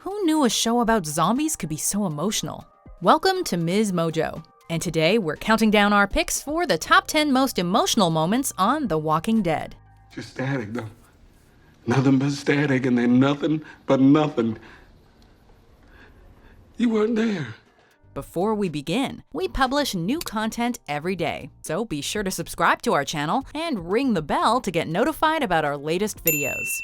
Who knew a show about zombies could be so emotional? Welcome to Ms. Mojo, and today we're counting down our picks for the top 10 most emotional moments on The Walking Dead. Just static, though. Nothing but static, and then nothing but nothing. You weren't there. Before we begin, we publish new content every day, so be sure to subscribe to our channel and ring the bell to get notified about our latest videos.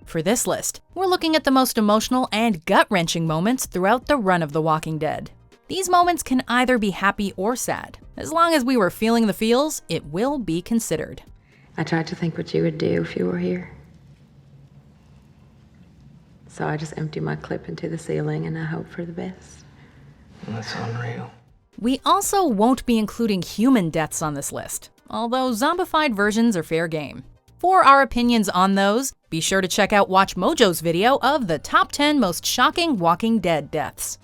For this list, we're looking at the most emotional and gut-wrenching moments throughout the run of The Walking Dead. These moments can either be happy or sad. As long as we were feeling the feels, it will be considered. I tried to think what you would do if you were here. So I just empty my clip into the ceiling and I hope for the best. That's unreal. We also won't be including human deaths on this list, although zombified versions are fair game. For our opinions on those, be sure to check out WatchMojo's video of the top 10 most shocking Walking Dead deaths.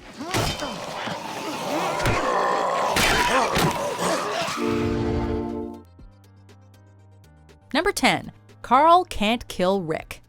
Number 10. Carl can't kill Rick.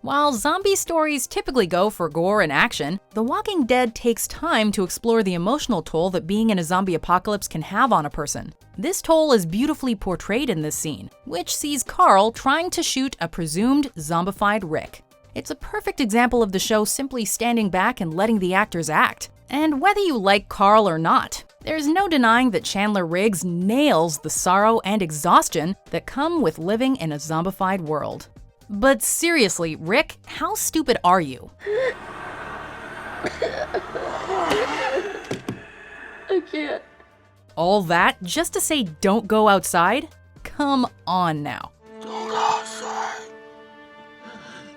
While zombie stories typically go for gore and action, The Walking Dead takes time to explore the emotional toll that being in a zombie apocalypse can have on a person. This toll is beautifully portrayed in this scene, which sees Carl trying to shoot a presumed zombified Rick. It's a perfect example of the show simply standing back and letting the actors act. And whether you like Carl or not, there's no denying that Chandler Riggs nails the sorrow and exhaustion that come with living in a zombified world. But seriously, Rick, how stupid are you? I can't. All that just to say don't go outside? Come on now. Don't go outside.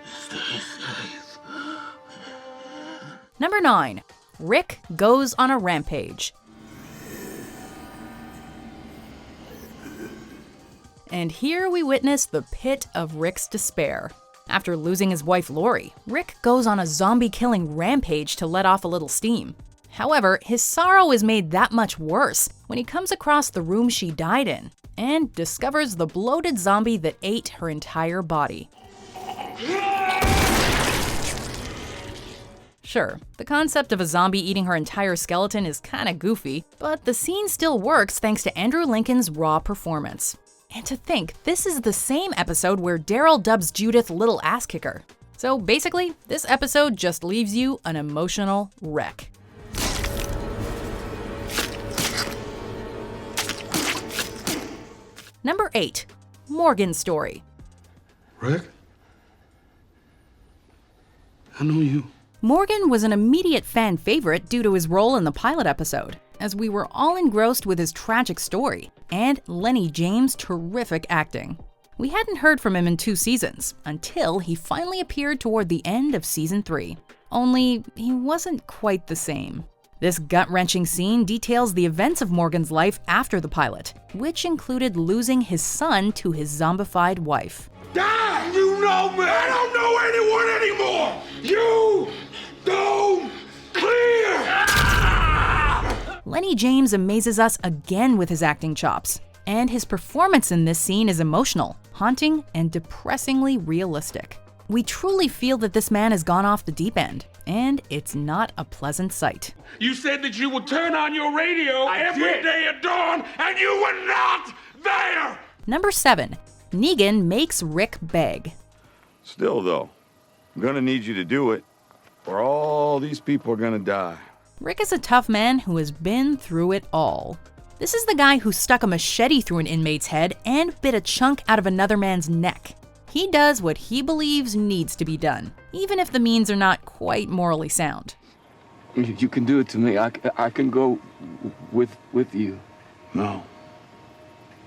Stay safe. Number 9. Rick goes on a rampage. And here we witness the pit of Rick's despair. After losing his wife Lori, Rick goes on a zombie-killing rampage to let off a little steam. However, his sorrow is made that much worse when he comes across the room she died in and discovers the bloated zombie that ate her entire body. Sure, the concept of a zombie eating her entire skeleton is kinda goofy, but the scene still works thanks to Andrew Lincoln's raw performance. And to think, this is the same episode where Daryl dubs Judith Little Ass Kicker. So basically, this episode just leaves you an emotional wreck. Number 8. Morgan's story. Rick? I know you. Morgan was an immediate fan favorite due to his role in the pilot episode, as we were all engrossed with his tragic story, and Lenny James' terrific acting. We hadn't heard from him in 2 seasons, until he finally appeared toward the end of season 3. Only, he wasn't quite the same. This gut-wrenching scene details the events of Morgan's life after the pilot, which included losing his son to his zombified wife. Dad, you know me! I don't know anyone anymore! You don't clear! Lenny James amazes us again with his acting chops, and his performance in this scene is emotional, haunting, and depressingly realistic. We truly feel that this man has gone off the deep end, and it's not a pleasant sight. You said that you would turn on your radio every day at dawn, and you were not there! Number 7. Negan makes Rick beg. Still, though, I'm gonna need you to do it, or all these people are gonna die. Rick is a tough man who has been through it all. This is the guy who stuck a machete through an inmate's head and bit a chunk out of another man's neck. He does what he believes needs to be done, even if the means are not quite morally sound. You can do it to me. I can go with you. No.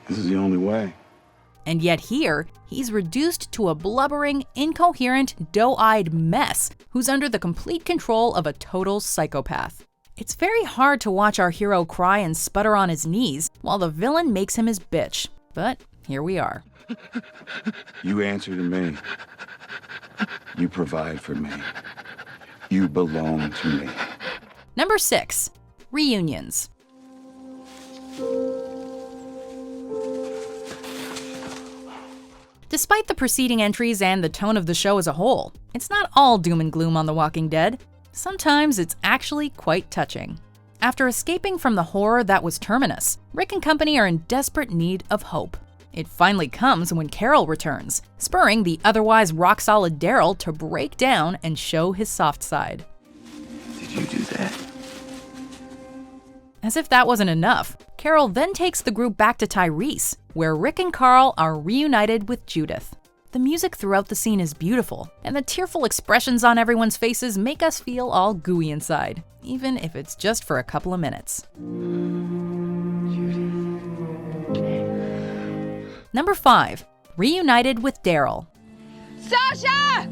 This is the only way. And yet here, he's reduced to a blubbering, incoherent, doe-eyed mess who's under the complete control of a total psychopath. It's very hard to watch our hero cry and sputter on his knees while the villain makes him his bitch. But here we are. You answer to me. You provide for me. You belong to me. Number 6. Reunions. Despite the preceding entries and the tone of the show as a whole, it's not all doom and gloom on The Walking Dead. Sometimes it's actually quite touching. After escaping from the horror that was Terminus, Rick and company are in desperate need of hope. It finally comes when Carol returns, spurring the otherwise rock-solid Daryl to break down and show his soft side. Did you do that? As if that wasn't enough, Carol then takes the group back to Tyrese, where Rick and Carl are reunited with Judith. The music throughout the scene is beautiful, and the tearful expressions on everyone's faces make us feel all gooey inside, even if it's just for a couple of minutes. Number 5. Reunited with Daryl. Sasha!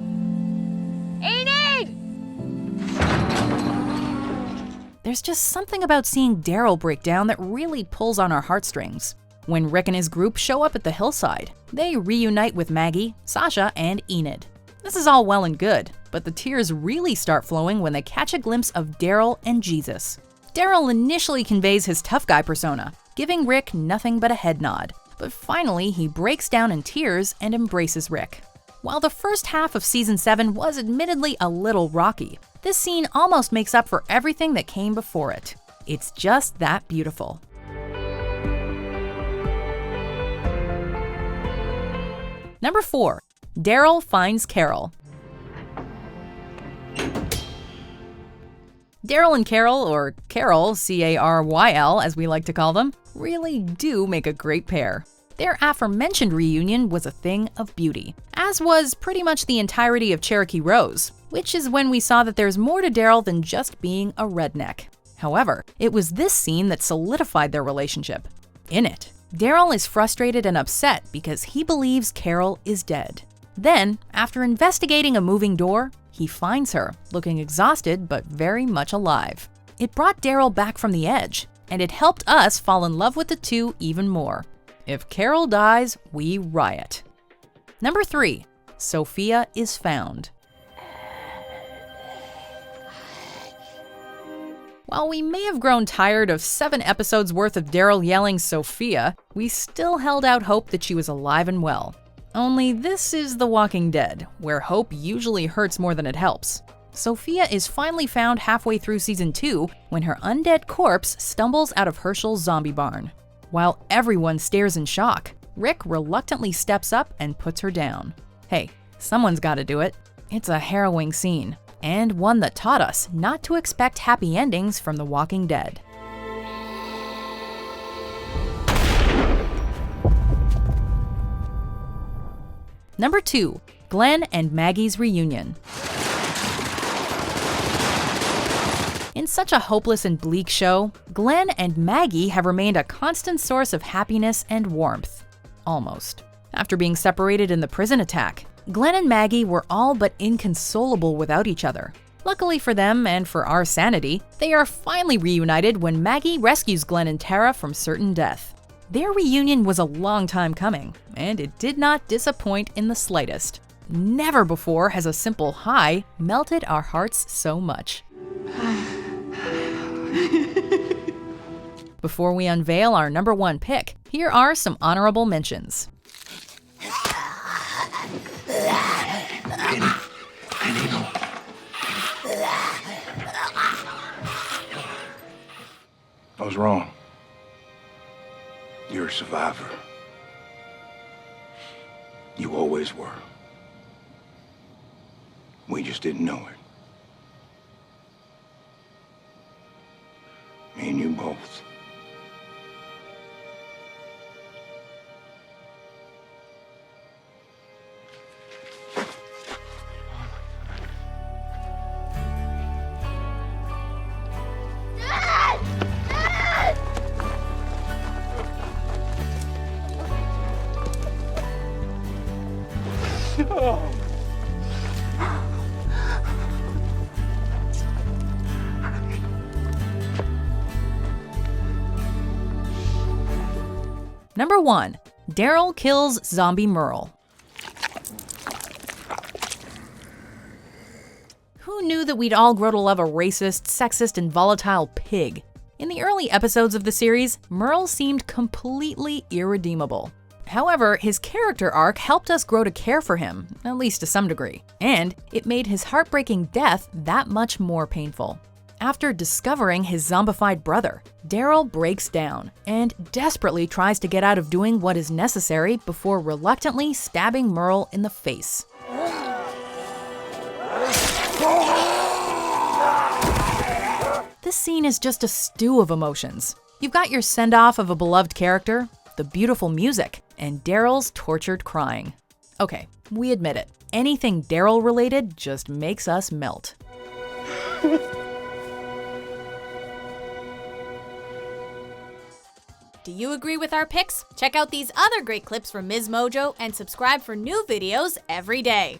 Enid! There's just something about seeing Daryl break down that really pulls on our heartstrings. When Rick and his group show up at the hillside, they reunite with Maggie, Sasha, and Enid. This is all well and good, but the tears really start flowing when they catch a glimpse of Daryl and Jesus. Daryl initially conveys his tough guy persona, giving Rick nothing but a head nod, but finally he breaks down in tears and embraces Rick. While the first half of Season 7 was admittedly a little rocky, this scene almost makes up for everything that came before it. It's just that beautiful. Number 4. Daryl finds Carol. Daryl and Carol, or Carol, C-A-R-Y-L as we like to call them, really do make a great pair. Their aforementioned reunion was a thing of beauty, as was pretty much the entirety of Cherokee Rose, which is when we saw that there's more to Daryl than just being a redneck. However, it was this scene that solidified their relationship. In it, Daryl is frustrated and upset because he believes Carol is dead. Then, after investigating a moving door, he finds her, looking exhausted but very much alive. It brought Daryl back from the edge, and it helped us fall in love with the two even more. If Carol dies, we riot. Number 3. Sophia Is Found. While we may have grown tired of 7 episodes worth of Daryl yelling Sophia, we still held out hope that she was alive and well. Only this is The Walking Dead, where hope usually hurts more than it helps. Sophia is finally found halfway through Season 2 when her undead corpse stumbles out of Herschel's zombie barn. While everyone stares in shock, Rick reluctantly steps up and puts her down. Hey, someone's gotta do it. It's a harrowing scene, and one that taught us not to expect happy endings from The Walking Dead. Number 2. Glenn and Maggie's reunion. In such a hopeless and bleak show, Glenn and Maggie have remained a constant source of happiness and warmth. Almost. After being separated in the prison attack, Glenn and Maggie were all but inconsolable without each other. Luckily for them and for our sanity, they are finally reunited when Maggie rescues Glenn and Tara from certain death. Their reunion was a long time coming, and it did not disappoint in the slightest. Never before has a simple hi melted our hearts so much. Before we unveil our number 1 pick, here are some honorable mentions. I was wrong. You're a survivor. You always were. We just didn't know it. Me and you both. Number 1. Daryl kills Zombie Merle. Who knew that we'd all grow to love a racist, sexist, and volatile pig? In the early episodes of the series, Merle seemed completely irredeemable. However, his character arc helped us grow to care for him, at least to some degree, and it made his heartbreaking death that much more painful. After discovering his zombified brother, Daryl breaks down and desperately tries to get out of doing what is necessary before reluctantly stabbing Merle in the face. This scene is just a stew of emotions. You've got your send-off of a beloved character, the beautiful music, and Daryl's tortured crying. Okay, we admit it. Anything Daryl related just makes us melt. Do you agree with our picks? Check out these other great clips from Ms. Mojo and subscribe for new videos every day.